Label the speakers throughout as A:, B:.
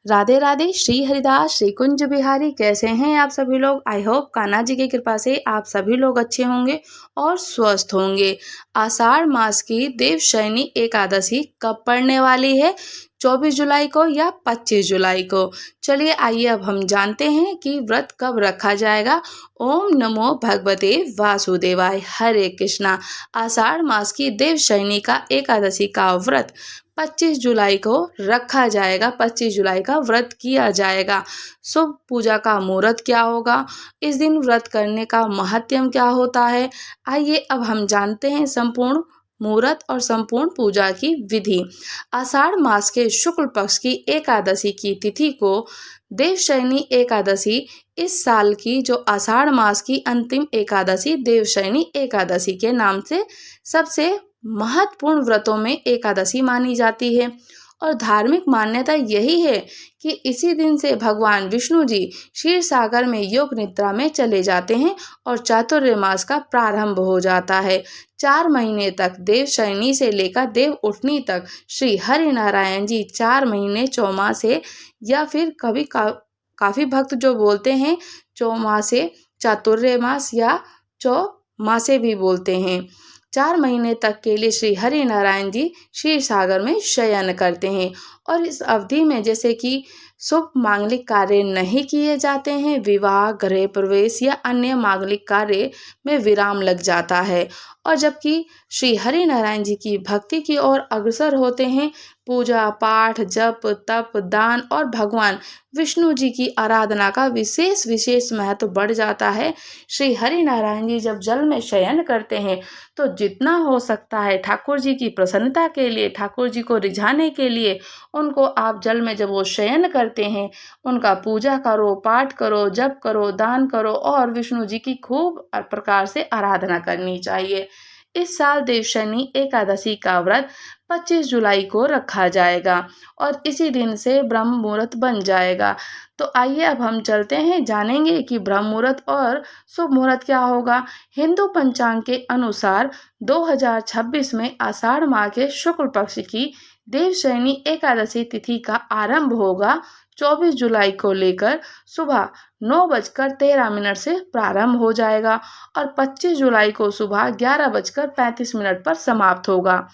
A: राधे राधे। श्री हरिदास श्री कुंज बिहारी। कैसे हैं आप सभी लोग? आई होप कान्हा जी की कृपा से आप सभी लोग अच्छे होंगे और स्वस्थ होंगे। आषाढ़ मास की देवशयनी एकादशी कब पड़ने वाली है? 24 जुलाई को या 25 जुलाई को? चलिए आइए अब हम जानते हैं कि व्रत कब रखा जाएगा। ओम नमो भगवते वासुदेवाय। हरे कृष्णा। आषाढ़ मास की देवशयनी का एकादशी का व्रत 25 जुलाई को रखा जाएगा। 25 जुलाई का व्रत किया जाएगा। शुभ पूजा का मुहूर्त क्या होगा? इस दिन व्रत करने का महत्व क्या होता है? आइए अब हम जानते हैं संपूर्ण मुहूर्त और संपूर्ण पूजा की विधि। आषाढ़ मास के शुक्ल पक्ष की एकादशी की तिथि को देवशयनी एकादशी, इस साल की जो आषाढ़ मास की अंतिम एकादशी देवशयनी एकादशी के नाम से सबसे महत्वपूर्ण व्रतों में एकादशी मानी जाती है। और धार्मिक मान्यता यही है कि इसी दिन से भगवान विष्णु जी क्षीर सागर में योग निद्रा में चले जाते हैं और चातुर्मास का प्रारंभ हो जाता है। 4 महीने तक देवशयनी से लेकर देव उठनी तक श्री हरि नारायण जी 4 महीने चौमासे, या फिर कभी काफ़ी भक्त जो बोलते हैं चौमासे, चातुर्मास या चौमासे भी बोलते हैं। 4 महीने तक के लिए श्री हरि नारायण जी क्षीर सागर में शयन करते हैं। और इस अवधि में जैसे कि शुभ मांगलिक कार्य नहीं किए जाते हैं, विवाह, गृह प्रवेश या अन्य मांगलिक कार्य में विराम लग जाता है। और जबकि श्री हरि नारायण जी की भक्ति की ओर अग्रसर होते हैं, पूजा पाठ, जप, तप, दान और भगवान विष्णु जी की आराधना का विशेष महत्व बढ़ जाता है। श्री हरि नारायण जी जब जल में शयन करते हैं तो जितना हो सकता है ठाकुर जी की प्रसन्नता के लिए, ठाकुर जी को रिझाने के लिए उनको आप जल में जब वो शयन करते हैं उनका पूजा करो, पाठ करो, जप करो, दान करो और विष्णु जी की खूब प्रकार से आराधना करनी चाहिए। इस साल देवशयनी एकादशी का व्रत 25 जुलाई को रखा जाएगा और इसी दिन से ब्रह्म मुहूर्त बन जाएगा। तो आइए अब हम चलते हैं, जानेंगे कि ब्रह्म मुहूर्त और शुभ मुहूर्त क्या होगा। हिंदू पंचांग के अनुसार 2026 में आषाढ़ माह के शुक्ल पक्ष की देवशयनी एकादशी तिथि का आरंभ होगा। 24 जुलाई को लेकर सुबह 9:13 से प्रारंभ हो जाएगा और 25 जुलाई को सुबह 11:35 पर समाप्त होगा।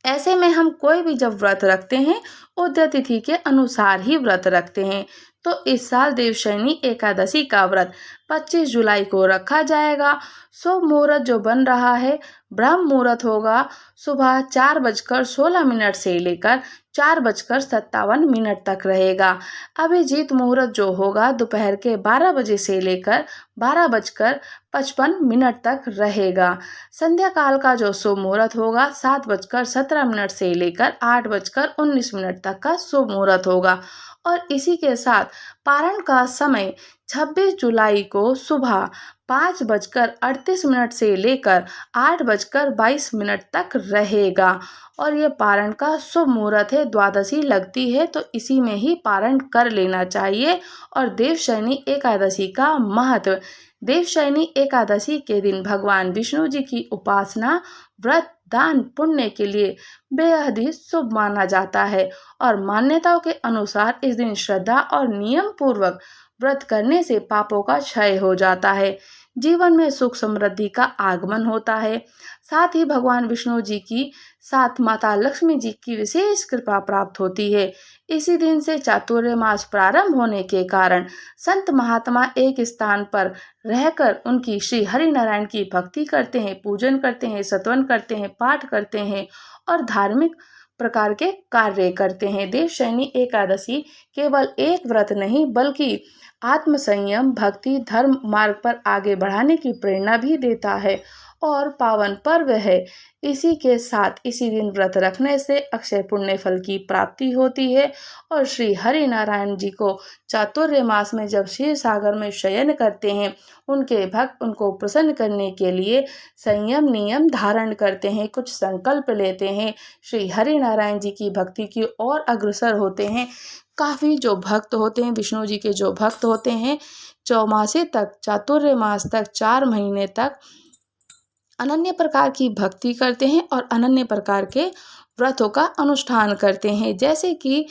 A: ऐसे में हम कोई भी जब व्रत रखते हैं उदय तिथि के अनुसार ही व्रत रखते हैं। तो इस साल देवशयनी एकादशी का व्रत 25 जुलाई को रखा जाएगा। शुभ मुहूर्त जो बन रहा है, ब्रह्म मुहूर्त होगा सुबह 4:16 से लेकर 4:57 तक रहेगा। अभिजीत मुहूर्त जो होगा दोपहर के 12 बजे से लेकर 12:55 तक रहेगा। संध्या काल का जो शुभ मुहूर्त होगा 7:17 से लेकर 8:19 तक का शुभ मुहूर्त होगा। और इसी के साथ पारण का समय 26 जुलाई को सुबह 5:38 से लेकर 8:22 तक रहेगा। और ये पारण का शुभ मुहूर्त है, द्वादशी लगती है तो इसी में ही पारण कर लेना चाहिए। और देवशयनी एकादशी का महत्व, देवशयनी एकादशी के दिन भगवान विष्णु जी की उपासना, व्रत, दान, पुण्य के लिए बेहद ही शुभ माना जाता है। और मान्यताओं के अनुसार इस दिन श्रद्धा और नियम पूर्वक व्रत करने से पापों का क्षय हो जाता है, जीवन में सुख समृद्धि का आगमन होता है। साथ ही भगवान विष्णु जी की साथ माता लक्ष्मी जी की विशेष कृपा प्राप्त होती है। इसी दिन से चातुर्मास प्रारंभ होने के कारण संत महात्मा एक स्थान पर रहकर उनकी श्री हरि नारायण की भक्ति करते हैं, पूजन करते हैं, स्तवन करते हैं, पाठ करते हैं और धार्मिक प्रकार के कार्य करते हैं। देवशयनी एकादशी केवल एक व्रत नहीं बल्कि आत्म संयम, भक्ति, धर्म मार्ग पर आगे बढ़ाने की प्रेरणा भी देता है और पावन पर्व है। इसी के साथ इसी दिन व्रत रखने से अक्षय पुण्य फल की प्राप्ति होती है। और श्री हरि नारायण जी को चातुर्मास में जब क्षीर सागर में शयन करते हैं, उनके भक्त उनको प्रसन्न करने के लिए संयम नियम धारण करते हैं, कुछ संकल्प लेते हैं, श्री हरि नारायण जी की भक्ति की ओर अग्रसर होते हैं। काफ़ी जो भक्त होते हैं, विष्णु जी के जो भक्त होते हैं, चौमासे तक, चातुर्मास तक, 4 महीने तक अनन्य प्रकार की भक्ति करते हैं और अनन्य प्रकार के व्रतों का अनुष्ठान करते हैं। जैसे कि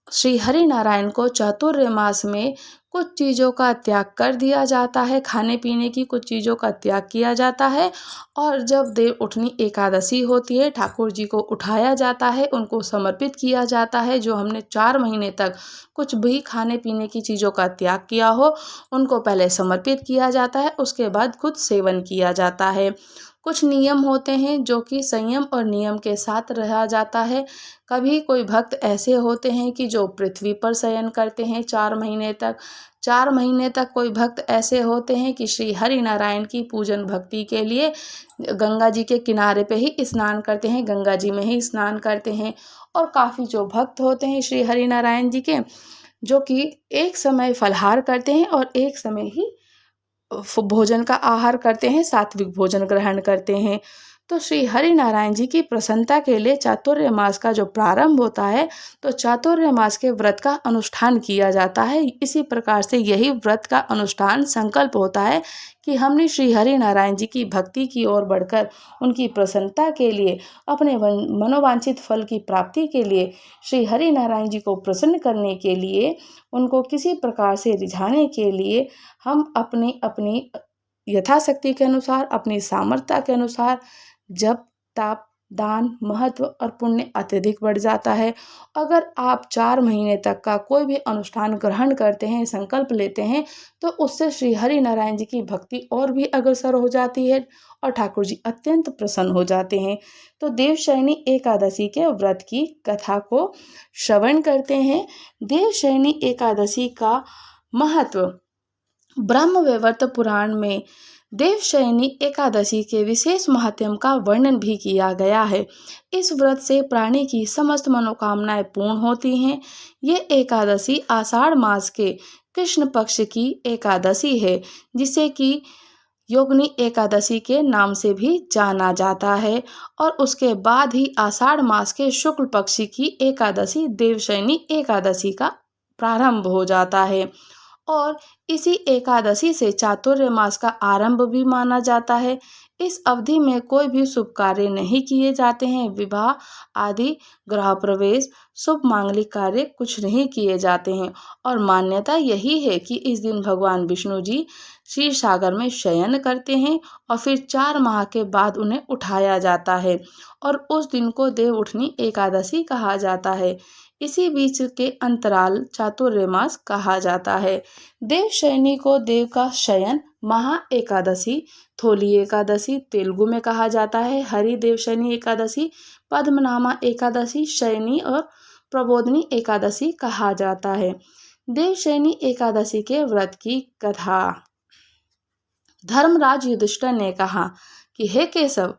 A: श्री हरि नारायण को चातुर्मास में कुछ चीज़ों का त्याग कर दिया जाता है, खाने पीने की कुछ चीज़ों का त्याग किया जाता है। और जब देव उठनी एकादशी होती है, ठाकुर जी को उठाया जाता है, उनको समर्पित किया जाता है। जो हमने 4 महीने तक कुछ भी खाने पीने की चीज़ों का त्याग किया हो, उनको पहले समर्पित किया जाता है, उसके बाद खुद सेवन किया जाता है। कुछ नियम होते हैं जो कि संयम और नियम के साथ रहा जाता है। कभी कोई भक्त ऐसे होते हैं कि जो पृथ्वी पर शयन करते हैं 4 महीने तक। 4 महीने तक कोई भक्त ऐसे होते हैं कि श्री हरि नारायण की पूजन भक्ति के लिए गंगा जी के किनारे पे ही स्नान करते हैं, गंगा जी में ही स्नान करते हैं। और काफ़ी जो भक्त होते हैं श्री हरि नारायण जी के, जो कि एक समय फलाहार करते हैं और एक समय ही भोजन का आहार करते हैं, सात्विक भोजन ग्रहण करते हैं। तो श्री हरि नारायण जी की प्रसन्नता के लिए चातुर्य मास का जो प्रारंभ होता है, तो चातुर्य मास के व्रत का अनुष्ठान किया जाता है। इसी प्रकार से यही व्रत का अनुष्ठान संकल्प होता है कि हमने श्री हरि नारायण जी की भक्ति की ओर बढ़कर उनकी प्रसन्नता के लिए, अपने मनोवांछित फल की प्राप्ति के लिए, श्री हरि नारायण जी को प्रसन्न करने के लिए, उनको किसी प्रकार से रिझाने के लिए हम अपनी अपनी यथाशक्ति के अनुसार, अपनी सामर्थ्य के अनुसार जप, तप, दान, महत्व और पुण्य अत्यधिक बढ़ जाता है। अगर आप 4 महीने तक का कोई भी अनुष्ठान ग्रहण करते हैं, संकल्प लेते हैं, तो उससे श्री हरि नारायण जी की भक्ति और भी अग्रसर हो जाती है और ठाकुर जी अत्यंत प्रसन्न हो जाते हैं। तो देवशयनी एकादशी के व्रत की कथा को श्रवण करते हैं। देवशयनी एकादशी का महत्व ब्रह्मवैवर्त पुराण में देवशयनी एकादशी के विशेष महात्म्य का वर्णन भी किया गया है। इस व्रत से प्राणी की समस्त मनोकामनाएं पूर्ण होती हैं। ये एकादशी आषाढ़ मास के कृष्ण पक्ष की एकादशी है, जिसे कि योगिनी एकादशी के नाम से भी जाना जाता है। और उसके बाद ही आषाढ़ मास के शुक्ल पक्ष की एकादशी देवशयनी एकादशी का प्रारंभ हो जाता है। और इसी एकादशी से चातुर्य मास का आरंभ भी माना जाता है। इस अवधि में कोई भी शुभ कार्य नहीं किए जाते हैं। विवाह आदि, गृह प्रवेश, शुभ मांगलिक कार्य कुछ नहीं किए जाते हैं। और मान्यता यही है कि इस दिन भगवान विष्णु जी क्षीर सागर में शयन करते हैं और फिर 4 माह के बाद उन्हें उठाया जाता है और उस दिन को देव उठनी एकादशी कहा जाता है। इसी बीच के अंतराल चातुर्य मास कहा जाता है। देवशयनी को देव का शयन महा एकादशी, थोली एकादशी तेलुगु में कहा जाता है, हरि देवशयनी एकादशी, पद्मनामा एकादशी, शयनी और प्रबोधनी एकादशी कहा जाता है। देवशयनी एकादशी के व्रत की कथा। धर्मराज युधिष्ठिर ने कहा कि हे केशव,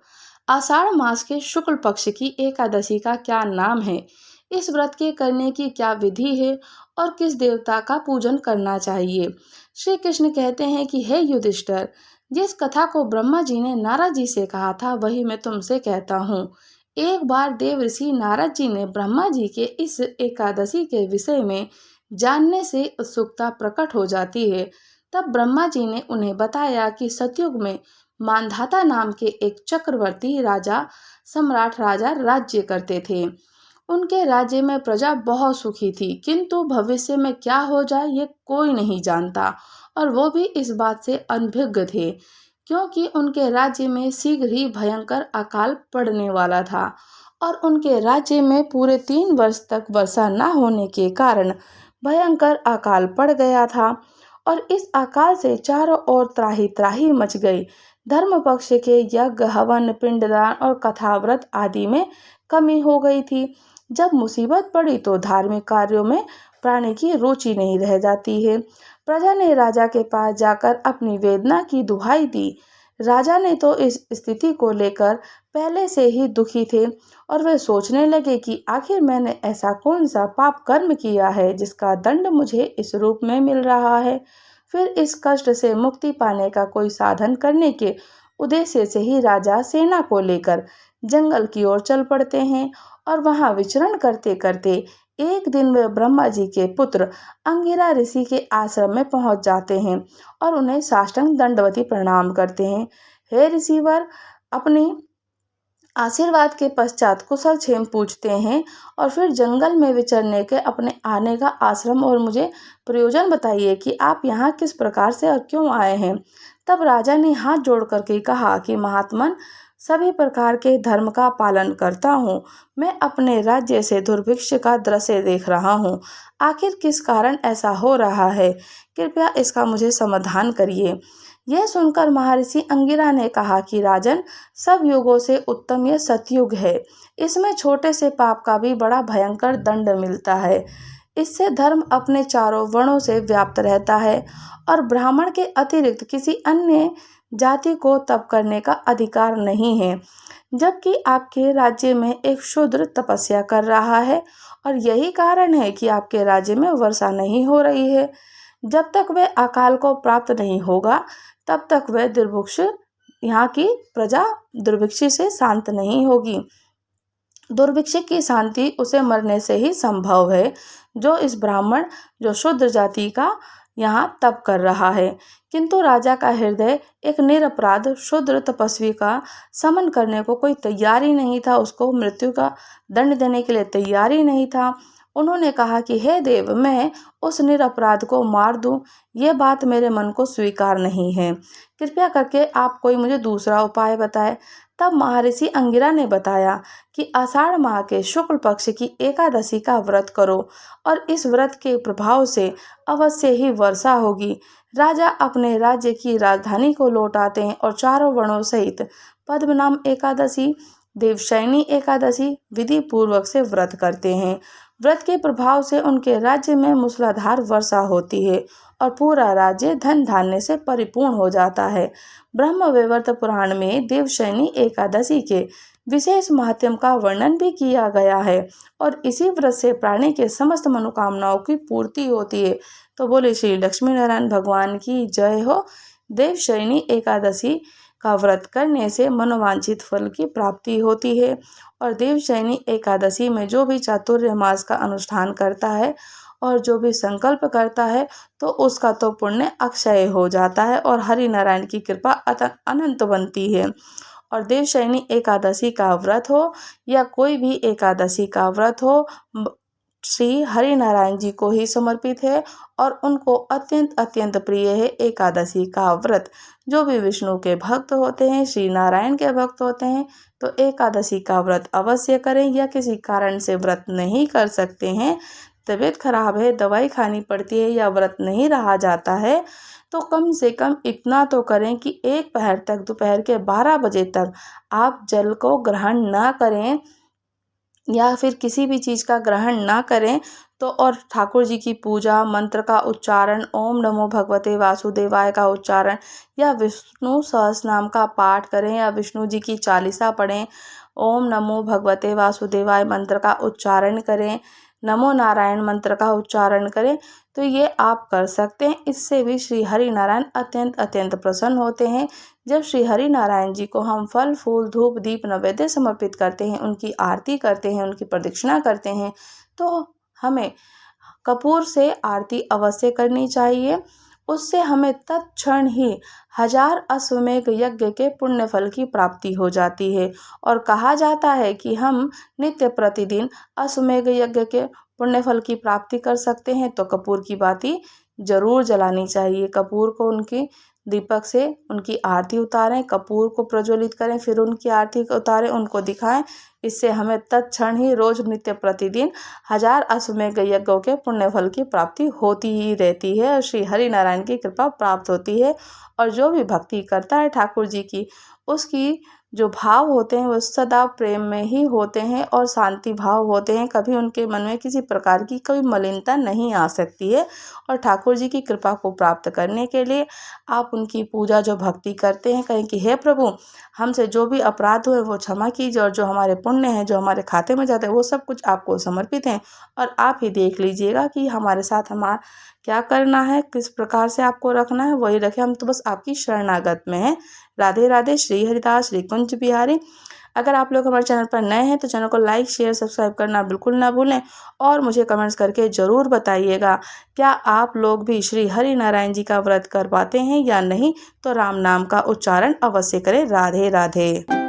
A: आषाढ़ मास के शुक्ल पक्ष की एकादशी का क्या नाम है? इस व्रत के करने की क्या विधि है और किस देवता का पूजन करना चाहिए? श्री कृष्ण कहते हैं कि हे युधिष्ठिर, जिस कथा को ब्रह्मा जी ने नारद जी से कहा था वही मैं तुमसे कहता हूँ। एक बार देव ऋषि नारद जी ने ब्रह्मा जी के इस एकादशी के विषय में जानने से उत्सुकता प्रकट हो जाती है। तब ब्रह्मा जी ने उन्हें बताया कि सतयुग में मानधाता नाम के एक चक्रवर्ती राजा, सम्राट राजा राज्य करते थे। उनके राज्य में प्रजा बहुत सुखी थी, किंतु भविष्य में क्या हो जाए ये कोई नहीं जानता और वो भी इस बात से अनभिज्ञ थे, क्योंकि उनके राज्य में शीघ्र ही भयंकर अकाल पड़ने वाला था। और उनके राज्य में पूरे 3 वर्ष तक वर्षा न होने के कारण भयंकर अकाल पड़ गया था और इस अकाल से चारों ओर त्राही त्राही मच गई। धर्म पक्ष के यज्ञ, हवन, पिंडदान और कथाव्रत आदि में कमी हो गई थी। जब मुसीबत पड़ी तो धार्मिक कार्यों में प्राणी की रुचि नहीं रह जाती है। प्रजा ने राजा के पास जाकर अपनी वेदना की दुहाई दी। राजा ने तो इस स्थिति को लेकर पहले से ही दुखी थे और वे सोचने लगे कि आखिर मैंने ऐसा कौन सा पाप कर्म किया है जिसका दंड मुझे इस रूप में मिल रहा है। फिर इस कष्ट से मुक्ति पाने का कोई साधन करने के उद्देश्य से ही राजा सेना को लेकर जंगल की ओर चल पड़ते हैं और वहां विचरण करते करते एक दिन वे ब्रह्मा जी के पुत्र अंगिरा ऋषि के आश्रम में पहुंच जाते हैं और उन्हें साष्टांग दंडवती प्रणाम करते हैं। हे ऋषिवर, अपनी आशीर्वाद के पश्चात कुशल क्षेम पूछते हैं और फिर जंगल में विचरने के अपने आने का आश्रम और मुझे प्रयोजन बताइए कि आप यहाँ किस प्रकार से और क्यों आए हैं। तब राजा ने हाथ जोड़ करके कहा कि महात्मन, सभी प्रकार के धर्म का पालन करता हूँ। मैं अपने राज्य से दुर्भिक्ष का दृश्य देख रहा हूँ। आखिर किस कारण ऐसा हो रहा है? कृपया इसका मुझे समाधान करिए। यह सुनकर महर्षि अंगिरा ने कहा कि राजन, सब युगों से उत्तम यह सतयुग है। इसमें छोटे से पाप का भी बड़ा भयंकर दंड मिलता है। इससे धर्म अपने चारों वर्णों से व्याप्त रहता है और ब्राह्मण के अतिरिक्त किसी अन्य जाति को तप करने का अधिकार नहीं है। जबकि आपके राज्य में एक शूद्र तपस्या कर रहा है और यही कारण है कि आपके राज्य में वर्षा नहीं हो रही है। जब तक वह अकाल को प्राप्त नहीं होगा तब तक वह दुर्भिक्ष, यहाँ की प्रजा दुर्भिक्ष से शांत नहीं होगी। दुर्भिक्ष की शांति उसे मरने से ही संभव है, जो इस ब्राह्मण, जो शुद्र जाति का यहाँ तप कर रहा है। किंतु राजा का हृदय एक निरपराध शूद्र तपस्वी का समन करने को कोई तैयार ही नहीं था, उसको मृत्यु का दंड देने के लिए तैयार ही नहीं था। उन्होंने कहा कि हे देव, मैं उस निरपराध को मार दूं, ये बात मेरे मन को स्वीकार नहीं है। कृपया करके आप कोई मुझे दूसरा उपाय बताएं। तब महर्षि अंगिरा ने बताया कि आषाढ़ माह के शुक्ल पक्ष की एकादशी का व्रत करो और इस व्रत के प्रभाव से अवश्य ही वर्षा होगी। राजा अपने राज्य की राजधानी को लौट आते हैं और चारों वर्णों सहित पद्मनाम एकादशी, देवशयनी एकादशी विधि पूर्वक से व्रत करते हैं। व्रत के प्रभाव से उनके राज्य में मूसलाधार वर्षा होती है और पूरा राज्य धन धान्य से परिपूर्ण हो जाता है। ब्रह्मवैवर्त पुराण में देवशयनी एकादशी के विशेष महात्म्य का वर्णन भी किया गया है और इसी व्रत से प्राणी के समस्त मनोकामनाओं की पूर्ति होती है। तो बोले श्री लक्ष्मी नारायण भगवान की जय हो। देवशयनी एकादशी का व्रत करने से मनोवांछित फल की प्राप्ति होती है और देवशयनी एकादशी में जो भी चातुर्मास का अनुष्ठान करता है और जो भी संकल्प करता है तो उसका तो पुण्य अक्षय हो जाता है और हरि नारायण की कृपा अनंत बनती है। और देवशयनी एकादशी का व्रत हो या कोई भी एकादशी का व्रत हो, श्री हरि नारायण जी को ही समर्पित है और उनको अत्यंत अत्यंत प्रिय है एकादशी का व्रत। जो भी विष्णु के भक्त होते हैं, श्री नारायण के भक्त होते हैं, तो एकादशी का व्रत अवश्य करें। या किसी कारण से व्रत नहीं कर सकते हैं, तबीयत खराब है, दवाई खानी पड़ती है या व्रत नहीं रहा जाता है, तो कम से कम इतना तो करें कि एक पहर तक, दोपहर के 12 बजे तक आप जल को ग्रहण ना करें या फिर किसी भी चीज़ का ग्रहण ना करें। तो और ठाकुर जी की पूजा, मंत्र का उच्चारण, ओम नमो भगवते वासुदेवाय का उच्चारण या विष्णु सहस्रनाम का पाठ करें या विष्णु जी की चालीसा पढ़ें, ओम नमो भगवते वासुदेवाय मंत्र का उच्चारण करें, नमो नारायण मंत्र का उच्चारण करें, तो ये आप कर सकते हैं। इससे भी श्री हरि नारायण अत्यंत अत्यंत प्रसन्न होते हैं। जब श्री हरि नारायण जी को हम फल फूल धूप दीप नैवेद्य समर्पित करते हैं, उनकी आरती करते हैं, उनकी प्रदक्षिणा करते हैं, तो हमें कपूर से आरती अवश्य करनी चाहिए। उससे हमें तत्क्षण ही 1000 अश्वमेध यज्ञ के पुण्य फल की प्राप्ति हो जाती है। और कहा जाता है कि हम नित्य प्रतिदिन अश्वमेध यज्ञ के पुण्य फल की प्राप्ति कर सकते हैं, तो कपूर की बाती जरूर जलानी चाहिए। कपूर को उनकी दीपक से उनकी आरती उतारें, कपूर को प्रज्वलित करें, फिर उनकी आरती उतारें, उनको दिखाएं। इससे हमें तत्क्षण ही रोज नित्य प्रतिदिन 1000 अश्वमेध यज्ञों के पुण्य फल की प्राप्ति होती ही रहती है और श्री हरि नारायण की कृपा प्राप्त होती है। और जो भी भक्ति करता है ठाकुर जी की, उसकी जो भाव होते हैं वो सदा प्रेम में ही होते हैं और शांति भाव होते हैं। कभी उनके मन में किसी प्रकार की कोई मलिनता नहीं आ सकती है। और ठाकुर जी की कृपा को प्राप्त करने के लिए आप उनकी पूजा, जो भक्ति करते हैं, कहें कि हे प्रभु, हमसे जो भी अपराध हुए वो क्षमा कीजिए और जो हमारे पुण्य हैं, जो हमारे खाते में जाते हैं, वो सब कुछ आपको समर्पित हैं और आप ही देख लीजिएगा कि हमारे साथ हमारा क्या करना है, किस प्रकार से आपको रखना है, वही रखें। हम तो बस आपकी शरणागत में हैं। राधे राधे। श्री हरिदास, श्री कुंज बिहारी। अगर आप लोग हमारे चैनल पर नए हैं तो चैनल को लाइक शेयर सब्सक्राइब करना बिल्कुल ना भूलें और मुझे कमेंट्स करके ज़रूर बताइएगा क्या आप लोग भी श्री हरि नारायण जी का व्रत कर पाते हैं या नहीं। तो राम नाम का उच्चारण अवश्य करें। राधे राधे।